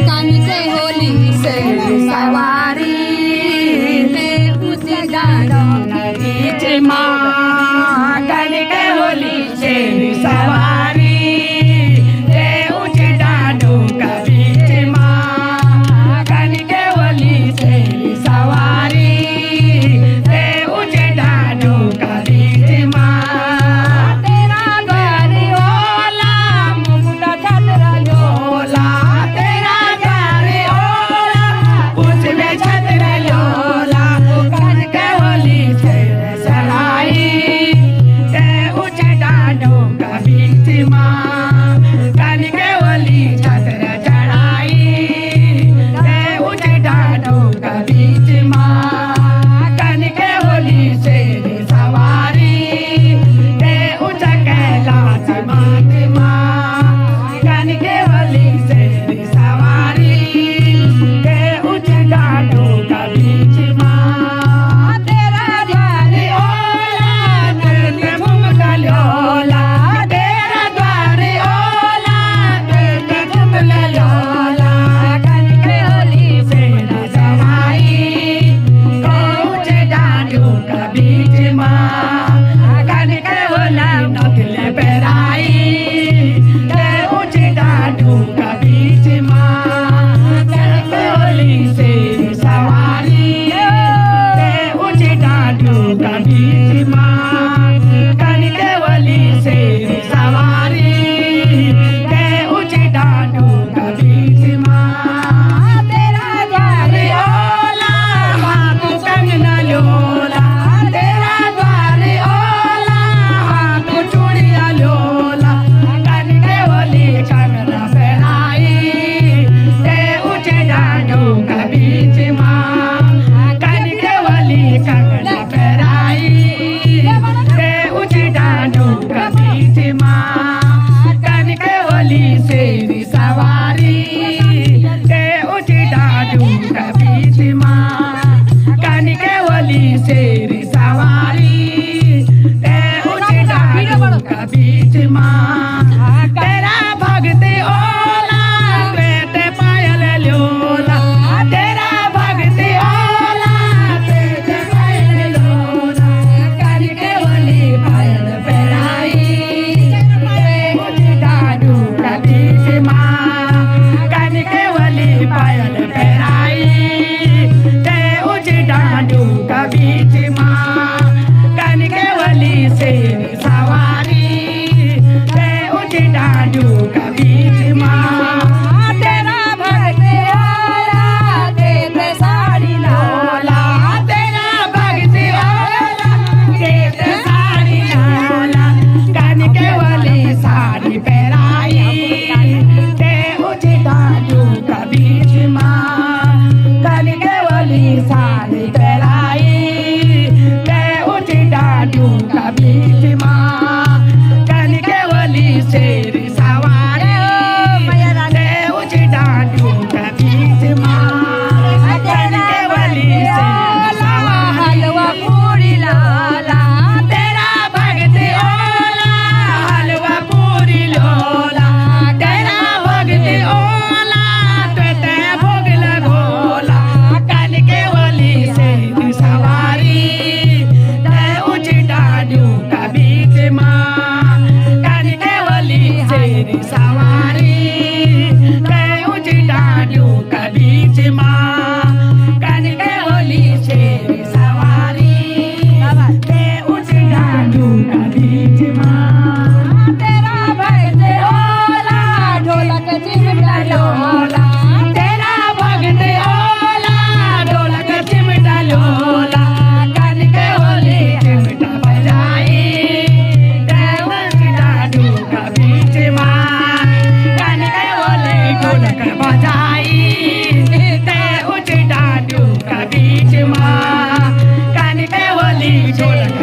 कानके होली से सवारी ते ऊंचे डालों के बीच माँ कानके होली से सवारी ते ऊंचे डालों का बीच माँ कानके होली से सवारी ते ऊंचे डालों का बीच माँ तेरा द्वार ओला मुकुटा छतरा लोला तेरा द्वार ओला उसमें छतरा लोला कानके होली से सलाई ते ऊंचे डालों का बीच माँ कानके होली छतरा चढ़ाई ते ऊंचे डालों का बीच माँ कानके होली से सवारी ते ऊंचा कैलाश मात माँ कानके होली से सवारी ते ऊंचे डालों का बीच माँ तेरा द्वार ओला नृत्य घुमटा लोला तेरा द्वार ओला नृत्य घुमटा लोला कानके होली से सवाई ऊंचे डालों का बीच माँ कानके होली नकले पेराई ते ऊंचे डालों का बीच माँ कानके होली से सवारी ते ऊंचे डालों का बीच माँ कानके होली से सवारी ते ऊंचे डालों का बीच माँ तेरा द्वार ओला हाथ कंगना लोला तेरा द्वार ओला हाथ चूड़िया लोला कानके होली कंगना पहनाई ते ऊंचे डालों का बीच माँ कानके होली कंगना पहनाई ते ऊंचे डालों का बीच माँ कानके होली से सवारी ते ऊंचे डालों का बीच माँ कानके होली से सवारी ते ऊंचे डालों का बीच माँ तेरा भगत ओला बेटे पायल लोला तेरा भगत ओला बेटे पायल लोला कानके होली पायल पहनाई ते ऊंचे डालों का बीच माँ कानके होली पायल पहनाई ते ऊंचे डालों का बीच माँ कानके होली से सवारी ते ऊंचे डालों का बीच माँ तेरा भगत ओला देते साड़ी लोला तेरा भगत ओला देते साड़ी लोला कानके होली साड़ी पहनाई ते ऊंचे डालों का बीच माँ कानके होली साड़ी पहनाई ते ऊंचे डालों का बीच माँ कानके होली से सवारी ते ऊंचे डालों का बीच माँ कानके होली से सवारी हलवा पूरी लाला तेरा भगत ओला हलवा पूरी लोला तेरा भगत ओला ते भोग लगोला कानके होली से सवारी ते ऊंचे डालों का बीच माँ कानके होली से सवारी ते ऊंचे डालों का बीच माँ कानके होली से सवारी ते ऊंचे डालों का बीच माँ तेरा भगत ओला ढोलक चिमटा लोला तेरा भगत ओला ढोलक चिमटा लोला कानके होली चिमटा बजाई ते ऊंचे डालों का बीच माँ कानके होली ढोलक बजाई ते ऊंचे डालों का बीच माँ कानके होली ढोलक